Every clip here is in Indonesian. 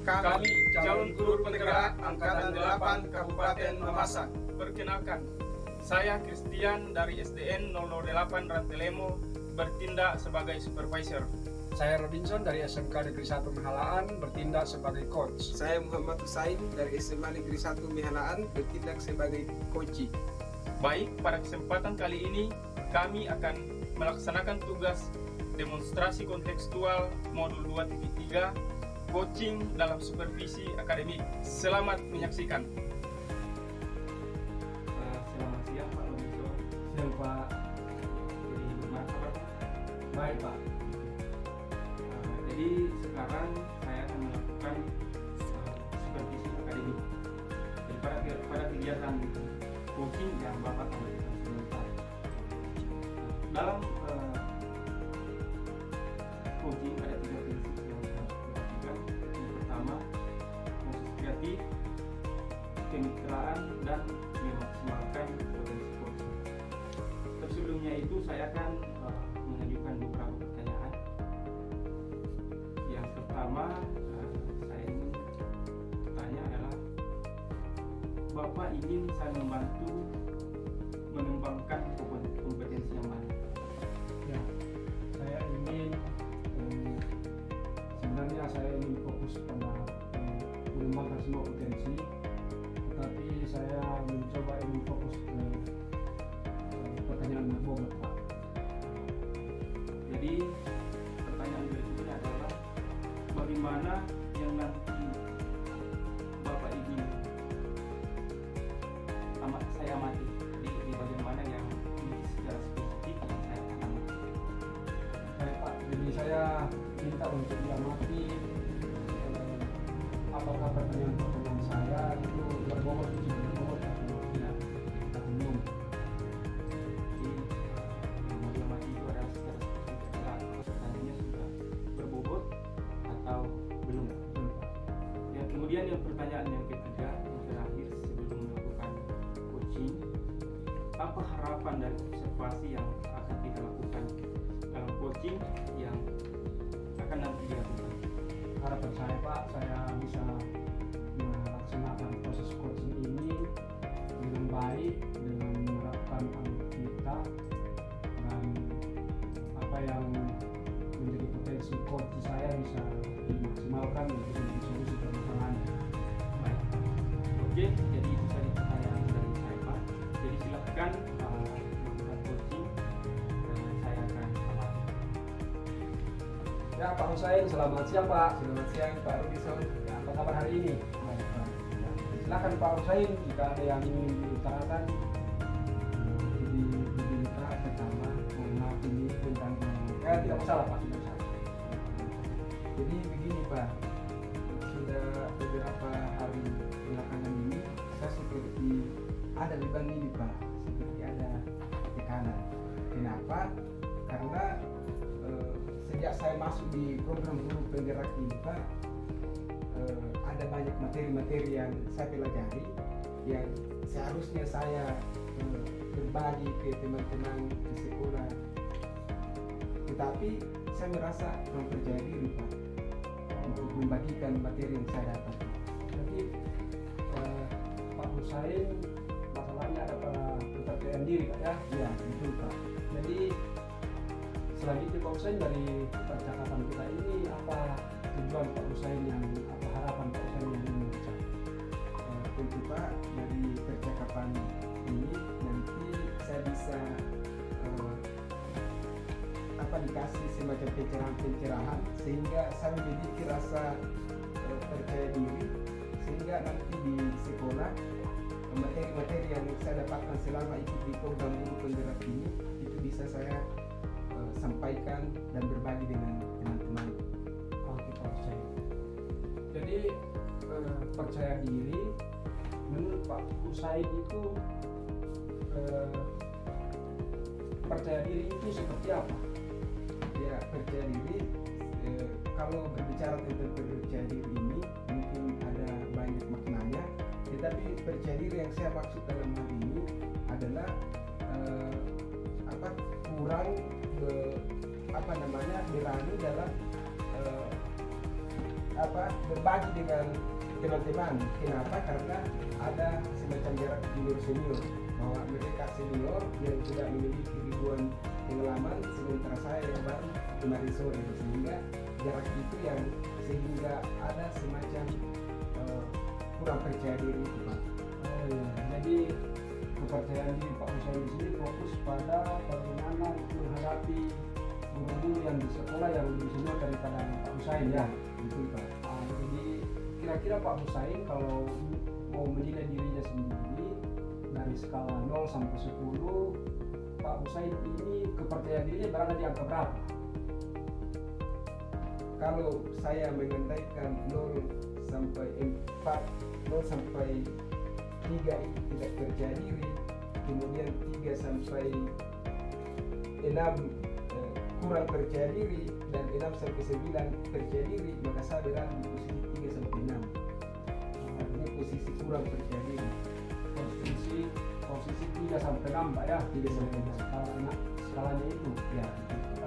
Kami calon guru penggerak Angkatan 8 Kabupaten Mamasa. Perkenalkan, saya Christian dari SDN 008 Rantelemo bertindak sebagai supervisor. Saya Robinson dari SMK Negeri 1 Mihalaan bertindak sebagai coach. Saya Muhammad Husain dari SMA Negeri 1 Mihalaan bertindak sebagai coach. Baik, pada kesempatan kali ini kami akan melaksanakan tugas demonstrasi kontekstual modul 2.3 coaching dalam supervisi akademik. Selamat menyaksikan. Selamat siang Pak Robinson. Siang Pak. Jadi gimana kabar Pak? Baik Pak. Jadi sekarang saya akan melakukan supervisi akademik. Jadi pada kegiatan coaching yang Bapak sampaikan sebentar. Dalam coaching ada 3 prinsip yang harus diperhatikan. Yang pertama, proses kreatif, kemitraan, dan memaksimalkan potensi coaching. Sebelumnya itu saya akan mengajukan beberapa pertanyaan. Yang pertama, saya ingin bertanya adalah, Bapak ingin saya membantu mengembangkan kompetensi yang mana? Ya, saya ingin sebenarnya saya ingin fokus pada mengembangkan semua potensi, tetapi saya mencoba ingin fokus ke pertanyaan berbobot Pak. Jadi pertanyaan berikutnya adalah, bagaimana yang nanti Bapak ingin saya amati? Jadi bagian mana yang secara spesifik yang saya akan amati? Baik Pak, jadi saya minta untuk diamati apakah pertanyaan saya itu berbobot atau tidak atau belum. Jadi yang mau diamati itu adalah secara spesifik adalah pertanyaannya sudah berbobot atau belum. Yang kemudian yang pertanyaan yang ketiga, yang terakhir sebelum melakukan coaching, apa harapan dan observasi yang akan kita lakukan dalam coaching yang akan nanti dilakukan? Harapan saya Pak, saya bisa melaksanakan proses coaching ini dengan baik, dengan menerapkan kita dan apa yang menjadi potensi coach saya bisa dimaksimalkan untuk menjadi solusi permasalahannya. Baik. Oke, jadi itu saja pertanyaan dari saya Pak. Jadi silakan melakukan coaching dan saya akan amati. Ya Pak Husain, selamat siang Pak. Selamat siang Pak Robinson. Ya, apa kabar hari ini? Baik Pak. Ya, silakan Pak Husain jika ada yang ingin diutarakan. Jadi diminta pertama mengenal ini tentang ya tidak masalah Pak, tidak masalah. Jadi begini Pak, sudah beberapa hari belakangan ini saya seperti ada beban ini Pak, seperti ada tekanan. Kenapa? Karena sejak saya masuk di program guru penggerak ini Pak, ada banyak materi-materi yang saya pelajari yang seharusnya saya berbagi ke teman-teman di sekolah, tetapi saya merasa belum percaya diri Pak untuk membagikan materi yang saya dapat. Jadi Pak Husain masalahnya ada pada kepercayaan diri Pak ya. Ya betul Pak. Jadi selanjutnya Pak Husain dari percakapan kita ini apa tujuan Pak Husain yang apa harapan Pak Husain yang ingin mencapai? Tentu Pak, dari percakapan ini nanti saya bisa dikasih semacam pencerahan sehingga saya memiliki rasa percaya diri, sehingga nanti di sekolah materi-materi yang saya dapatkan selama ikut di program guru penggerak ini itu bisa saya sampaikan dan berbagi dengan teman-teman. Oke Pak Husain. Jadi percaya diri menurut Pak Husain itu percaya diri itu seperti apa? Ya, percaya diri, kalau berbicara tentang percaya diri ini mungkin ada banyak maknanya, tetapi percaya diri yang saya maksud dalam hal ini adalah berani dalam berbagi dengan teman-teman. Kenapa? Karena ada semacam jarak junior senior, bahwa mereka senior yang sudah memiliki ribuan pengalaman, sementara saya yang baru kemarin sore, sehingga jarak itu yang sehingga ada semacam kurang percaya diri itu, Pak. Oh iya, jadi kepercayaan diri Pak Husain di sini fokus pada bagaimana menghadapi guru-guru yang di sekolah yang lebih senior daripada Pak Husain ya. Betul, Pak. Jadi kira-kira Pak Husain kalau mau menilai dirinya sendiri dari skala 0 sampai 10, Pak Husain ini kepercayaan dirinya berada di angka berapa? Kalau saya mengandaikan 0 sampai 4, 0 sampai 3 itu tidak percaya diri, kemudian 3 sampai 6 kurang percaya diri, dan 6 sampai 9 percaya diri, maka saya berada di posisi 3 sampai 6. Artinya posisi kurang percaya diri. Posisi 3 sampai 6 Pak ya, 3 sampai 6. Skalanya itu. Ya,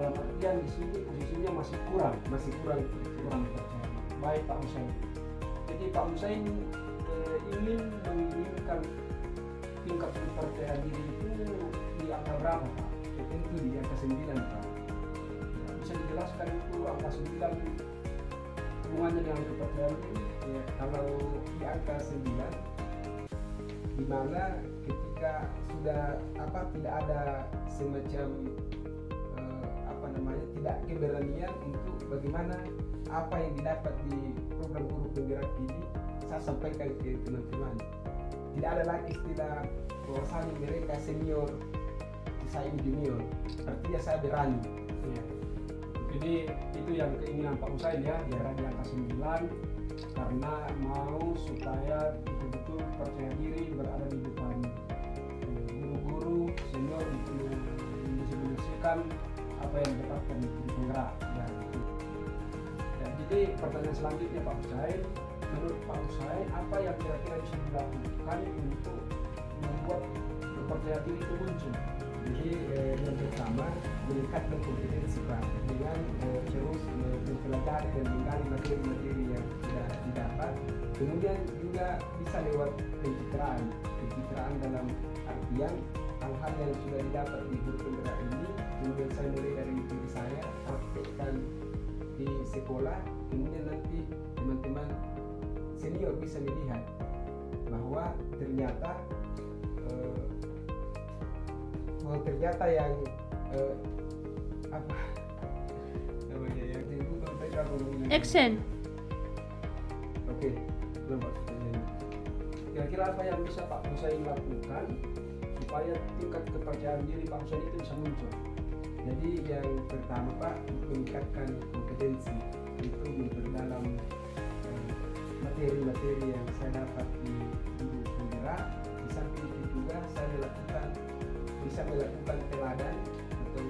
Dalam artian di sini posisinya masih kurang kurang percaya. Baik Pak Husain. Jadi Pak Husain ingin menginginkan tingkat kepercayaan diri itu di angka berapa Pak? tentu di angka 9, Pak. Bisa dijelaskan itu angka 9 hubungannya dengan kepercayaan diri? Ya, kalau di angka 9, di mana ketika sudah tidak ada semacam tidak keberanian untuk bagaimana apa yang didapat di program guru penggerak ini saya sampaikan ke teman-teman. Tidak ada lagi istilah bahwasanya mereka senior, saya ini junior. Artinya saya berani. Ya. Jadi itu yang keinginan Pak Husain ya, berada di angka 9 karena mau supaya betul-betul percaya diri berada di depan guru-guru senior untuk mendefinisikan apa yang ditetapkan di penggerak ya. Jadi pertanyaan selanjutnya Pak Husain, menurut Pak Husain apa yang kira-kira bisa dilakukan untuk membuat kepercayaan diri itu muncul? Jadi yang pertama meningkatkan kompetensi, Pak, dengan terus mempelajari dan menggali materi-materi yang sudah didapat. Kemudian juga bisa lewat pencitraan dalam artian hal-hal yang sudah didapat di guru penggerak ini, kemudian saya mulai dari diri saya praktekkan di sekolah, kemudian nanti teman-teman senior bisa melihat bahwa ternyata yang apa namanya yang dulu tadi aku ngomongin. Action. Oke, belum Pak. Kira-kira apa yang bisa Pak Husain lakukan supaya tingkat kepercayaan diri Pak Husain itu bisa muncul? Jadi yang pertama, Pak, meningkatkan kompetensi, itu memperdalam materi-materi yang saya dapat di guru penggerak. Di samping itu juga saya bisa melakukan teladan atau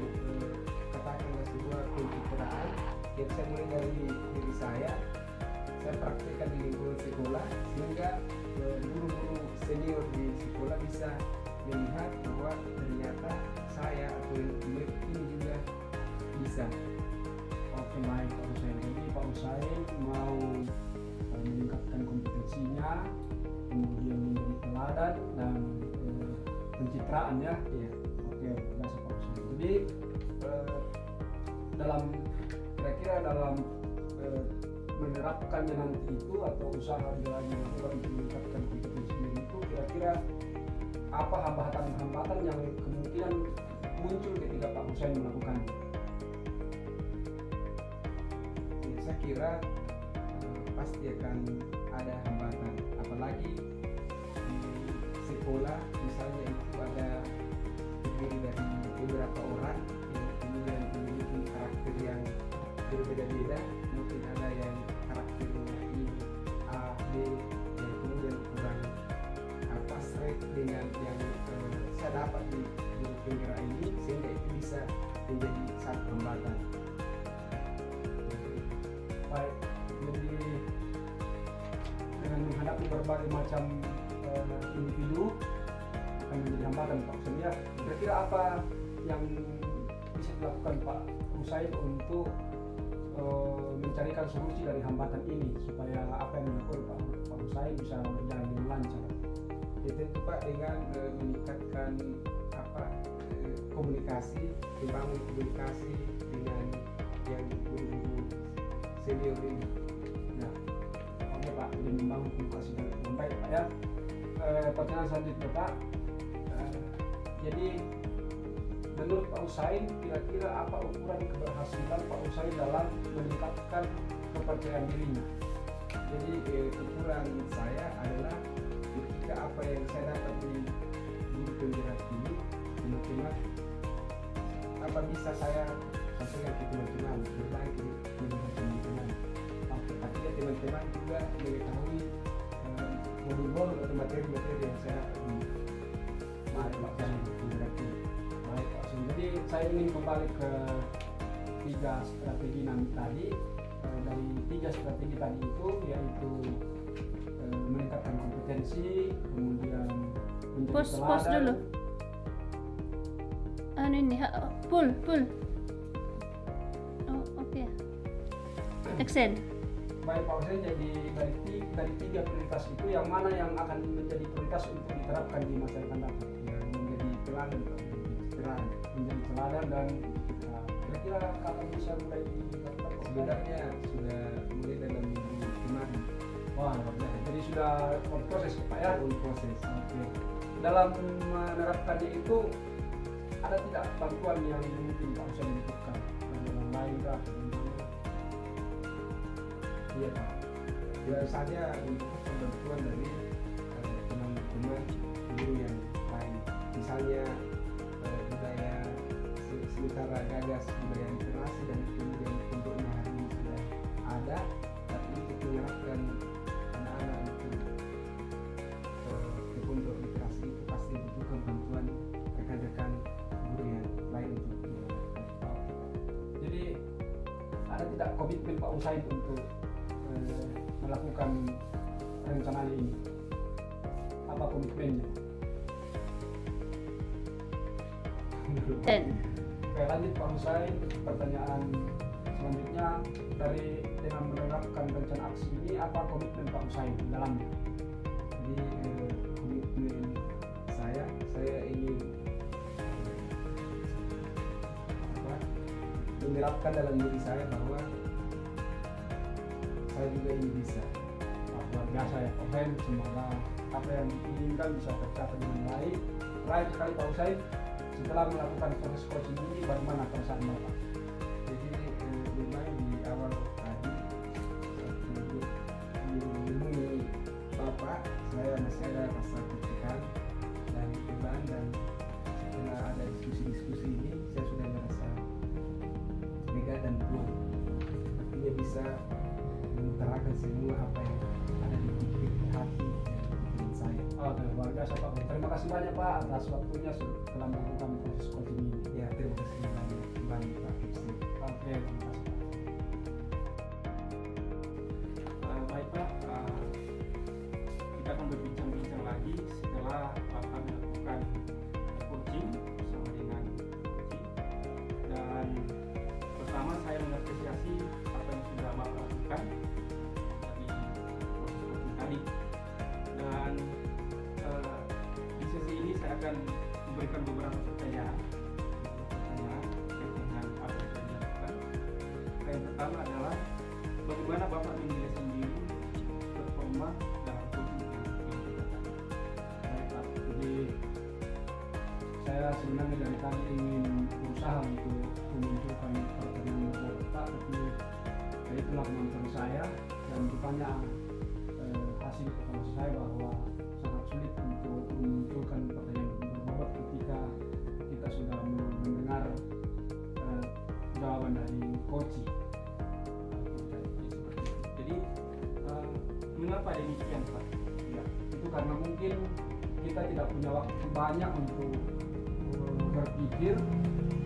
katakanlah sebuah pencitraan yang saya mulai dari diri saya praktekkan di lingkungan sekolah, sehingga guru-guru senior di sekolah bisa melihat bahwa ternyata saya atau ini juga bisa. Oke, baik Pak Husain. Jadi Pak Husain mau meningkatkan kompetensinya, kemudian menjadi teladan dan pencitraan ya. Iya. Oke, biasa Pak Husain. Jadi kira-kira dalam menerapkannya nanti itu atau usaha dia lagi untuk meningkatkan kompetensinya itu, kira-kira apa hambatan-hambatan yang kemungkinan muncul ketika Pak Husain melakukannya? Ya, saya kira pasti akan ada hambatan, apalagi di sekolah misalnya itu ada terdiri dari beberapa orang yang kemudian memiliki karakter yang berbeda-beda. Mungkin ada yang karakternya ini A, B, dan kemudian kurang straight dengan yang saya dapat di guru penggerak ini, sehingga itu bisa menjadi satu hambatan. Baik, jadi dengan menghadapi berbagai macam individu akan menjadi hambatan Pak Husain ya. Kira-kira apa yang bisa dilakukan Pak Husain untuk mencarikan solusi dari hambatan ini supaya apa yang dilakukan Pak Husain bisa berjalan dengan lancar. Ya tentu Pak, dengan meningkatkan komunikasi, membangun komunikasi dengan yang guru-guru senior ini. Ya, oke Pak, jadi membangun komunikasi dengan baik Pak ya. Pertanyaan selanjutnya Pak, jadi menurut Pak Husain kira-kira apa ukuran keberhasilan Pak Husain dalam meningkatkan kepercayaan dirinya? Jadi ukuran saya adalah ketika apa yang saya dapat di guru penggerak ini teman-teman, apa bisa saya sampaikan ke teman-teman, berbagi dengan teman-teman. Artinya teman-teman juga mengetahui modul-modul atau materi-materi yang saya dapat di Baik Pak Husain. Baik Pak Husain. Jadi saya ingin kembali ke 3 strategi tadi. Dari 3 strategi tadi itu yaitu meningkatkan kompetensi, kemudian menjadi Pause teladan. dulu. Ini pull. Oh, oke. Extend. Baik Pak Husain, jadi dari 3 prioritas itu yang mana yang akan menjadi prioritas untuk diterapkan di masa yang akan datang? yang menjadi teladan, Menjadi teladan dan kira-kira kapan bisa mulai diterapkan Pak Husain? sebenarnya sudah mulai dalam minggu kemarin. Wah, luar biasa. Jadi sudah on proses Pak ya? On proses. Oke. Dalam menerapkannya itu ada tidak bantuan yang mungkin Pak Husain butuhkan? Bantuan lain kah? Iya Pak. Biasanya untuk bantuan dari teman-teman guru yang lain. Misalnya budaya sementara gagas budaya literasi dan kemudian pondoknya hari ini sudah ada, tapi untuk menyerahkan anak-anak untuk ke pondok literasi itu pasti butuhkan bantuan rekan-rekan guru yang lain untuk menyerahkan. Jadi ada tidak komitmen Pak Husain untuk melakukan rencana ini? Apa komitmennya? Then. Oke, lanjut Pak Husain. Pertanyaan selanjutnya, dengan menerapkan rencana aksi ini apa komitmen Pak Husain dalamnya? Jadi komitmen saya ingin menerapkan dalam diri saya bahwa saya juga ini bisa. Luar biasa ya Pak Husain, semoga apa yang diinginkan bisa tercapai dengan baik. Terakhir sekali Pak Husain, setelah melakukan proses coaching ini bagaimana perasaan Bapak? Jadi memang di awal tadi untuk menemui Bapak, saya masih ada rasa tertekan dan beban, dan setelah ada diskusi-diskusi ini saya sudah merasa lega dan plong. Artinya bisa mengutarakan semua apa yang ada di pikir, hati dan pikiran saya. Oke, luar biasa Pak. Terima kasih banyak Pak atas waktunya setelah melakukan proses coaching ini. Ya, terima kasih banyak kembali Pak Hipsi. Oke, terima kasih Pak. Baik Pak, kita akan berbincang-bincang lagi setelah Bapak melakukan coaching bersama dengan coaching. Dan pertama saya mengapresiasi apa yang sudah Bapak lakukan di proses coaching tadi. Dan di sesi ini saya akan memberikan beberapa pertanyaan terkait dengan apa yang sudah dilakukan. Yang pertama adalah bagaimana Bapak menilai sendiri performa dalam coaching yang dilakukan? Baik Pak, jadi saya sebenarnya dari tadi ingin berusaha untuk memunculkan pertanyaan dari Bapak, tapi itulah kemampuan saya dan rupanya hasil evaluasi saya bahwa sangat sulit untuk memunculkan pertanyaan berbobot ketika kita sudah mendengar jawaban dari coaching. Jadi mengapa demikian Pak? Ya, itu karena mungkin kita tidak punya waktu banyak untuk berpikir,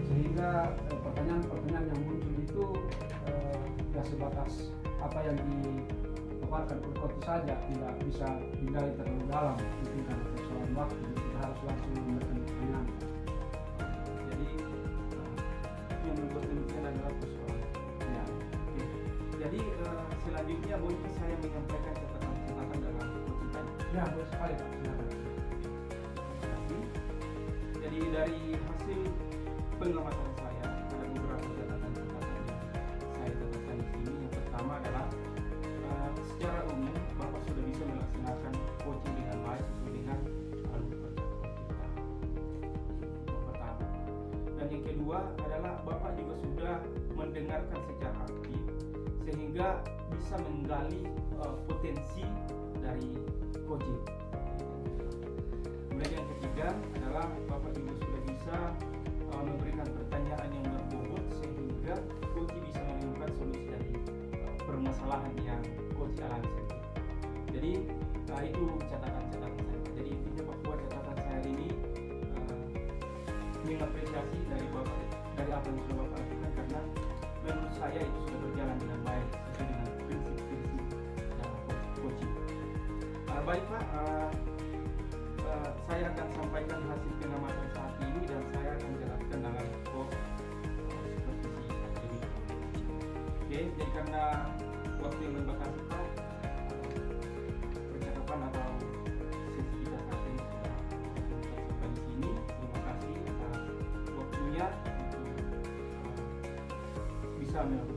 sehingga pertanyaan-pertanyaan yang muncul itu ya sebatas apa yang dipaparkan oleh coach saja, tidak bisa digali terlalu dalam. Mungkin karena persoalan waktu kita harus langsung memberikan pertanyaan. Jadi yang membuat demikian adalah persoalan. Ya, Oke. selanjutnya boleh saya menyampaikan catatan-catatan dalam coaching tadi? Ya, boleh sekali Pak. Silakan. Jadi dari hasil pengamatan saya ada beberapa catatan-catatan yang saya catatkan di sini. Yang pertama adalah secara umum Bapak sudah bisa melaksanakan coaching dengan baik sesuai dengan alur percakapan kita. Yang pertama. Dan yang kedua adalah Bapak juga sudah mendengarkan secara aktif sehingga bisa menggali potensi dari coaching. Kemudian yang ketiga adalah Bapak juga sudah bisa memberikan pertanyaan yang berbobot sehingga coach bisa menemukan solusi dari permasalahan yang coach alami saja. Jadi itu catatan-catatan saya. Jadi intinya bahwa catatan saya ini mengapresiasi dari Bapak dari apa yang sudah Bapak lakukan karena menurut saya itu sudah berjalan dengan baik sesuai dengan prinsip-prinsip dalam coaching. Baik Pak. Saya akan sampaikan hasil pengamatan saat ini dan saya akan jelaskan dalam supervisi akademik. Oke, jadi karena waktu yang berbatasi Pak, percakapan atau sesi kita saat ini sudah sampai di sini. Terima kasih atas waktunya untuk bisa melakukan